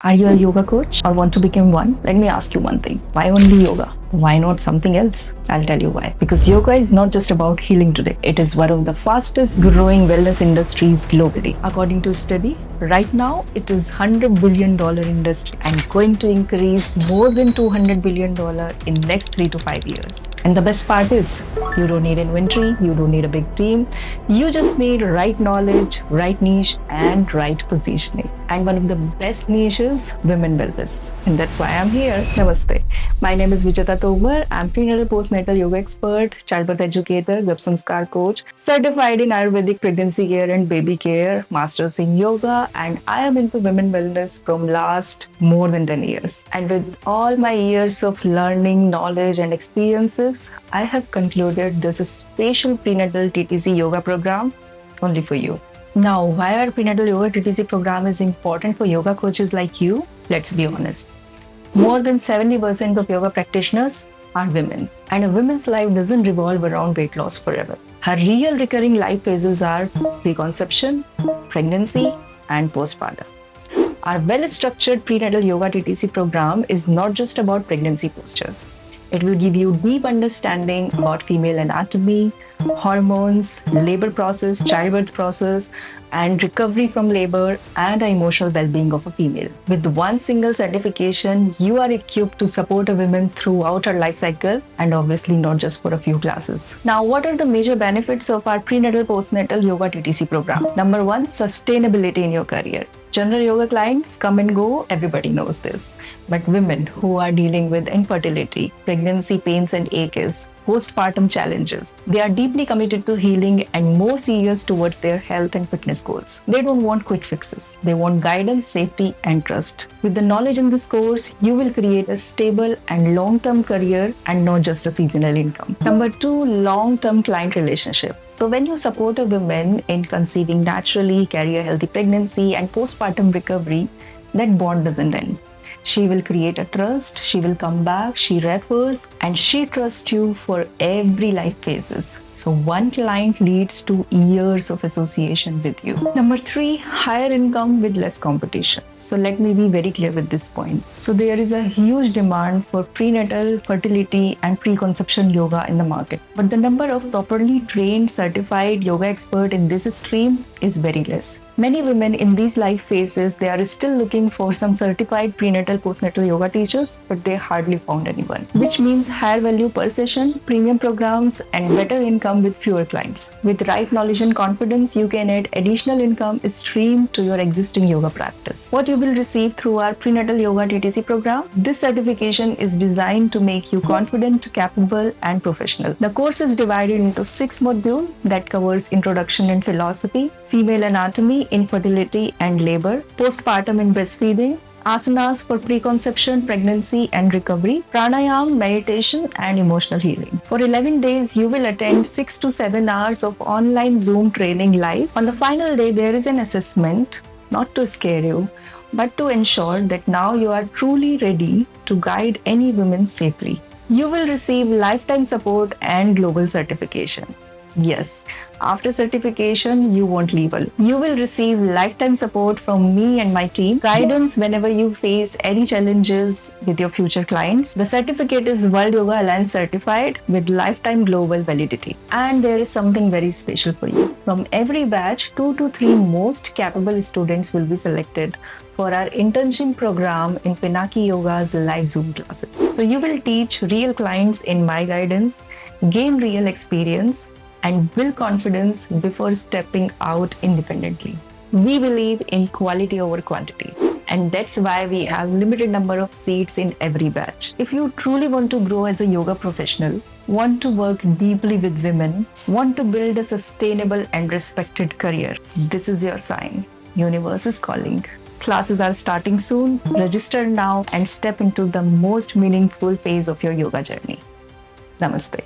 Are you a yoga coach or want to become one? Let me ask you one thing. Why only yoga? Why not something else? I'll tell you why. Because yoga is not just about healing today. It is one of the fastest growing wellness industries globally. According to a study, right now it is $100 billion industry and going to increase more than $200 billion in next 3 to 5 years. And the best part is, you don't need inventory, you don't need a big team. You just need right knowledge, right niche, and right positioning. And one of the best niches, women wellness. And that's why I'm here. Namaste. My name is Vijata Tomar. I'm prenatal postnatal yoga expert, childbirth educator, Web Sanskar coach, certified in Ayurvedic pregnancy care and baby care, masters in yoga, and I am into women wellness from last more than 10 years. And with all my years of learning, knowledge, and experiences, I have concluded there's a special prenatal TTC yoga program only for you. Now, why our prenatal yoga TTC program is important for yoga coaches like you? Let's be honest. More than 70% of yoga practitioners are women, and a woman's life doesn't revolve around weight loss forever. Her real recurring life phases are preconception, pregnancy, and postpartum. Our well-structured prenatal yoga TTC program is not just about pregnancy posture. It will give you deep understanding about female anatomy, hormones, labor process, childbirth process, and recovery from labor and the emotional well-being of a female. With one single certification, you are equipped to support a woman throughout her life cycle, and obviously not just for a few classes. Now, what are the major benefits of our prenatal postnatal yoga TTC program? Number one, sustainability in your career. General yoga clients come and go, everybody knows this. But women who are dealing with infertility, pregnancy pains and aches, postpartum challenges, they are deeply committed to healing and more serious towards their health and fitness goals. They don't want quick fixes. They want guidance, safety, and trust. With the knowledge in this course, you will create a stable and long-term career and not just a seasonal income. Number two, long-term client relationship. So when you support a woman in conceiving naturally, carry a healthy pregnancy, and postpartum recovery, that bond doesn't end. She will create a trust, she will come back, she refers, and she trusts you for every life phases. So one client leads to years of association with you. Number three, higher income with less competition. So let me be very clear with this point. So there is a huge demand for prenatal, fertility, and preconception yoga in the market. But the number of properly trained, certified yoga experts in this stream is very less. Many women in these life phases, they are still looking for some certified prenatal postnatal yoga teachers, but they hardly found anyone. Which means higher value per session, premium programs, and better income with fewer clients. With right knowledge and confidence, you can add additional income stream to your existing yoga practice. What you will receive through our prenatal yoga TTC program? This certification is designed to make you confident, capable, and professional. The course is divided into 6 modules that covers introduction and philosophy, female anatomy, infertility and labor, postpartum and breastfeeding, asanas for preconception, pregnancy and recovery, pranayam, meditation and emotional healing. For 11 days, you will attend 6 to 7 hours of online Zoom training live. On the final day, there is an assessment, not to scare you, but to ensure that now you are truly ready to guide any women safely. You will receive lifetime support and global certification. Yes, after certification, you won't leave alone. You will receive lifetime support from me and my team, guidance whenever you face any challenges with your future clients. The certificate is World Yoga Alliance certified with lifetime global validity. And there is something very special for you. From every batch, 2 to 3 most capable students will be selected for our internship program in Pinaki Yoga's live Zoom classes. So you will teach real clients in my guidance, gain real experience, and build confidence before stepping out independently. We believe in quality over quantity, and that's why we have limited number of seats in every batch. If you truly want to grow as a yoga professional, want to work deeply with women, want to build a sustainable and respected career, this is your sign. Universe is calling. Classes are starting soon. Register now and step into the most meaningful phase of your yoga journey. Namaste.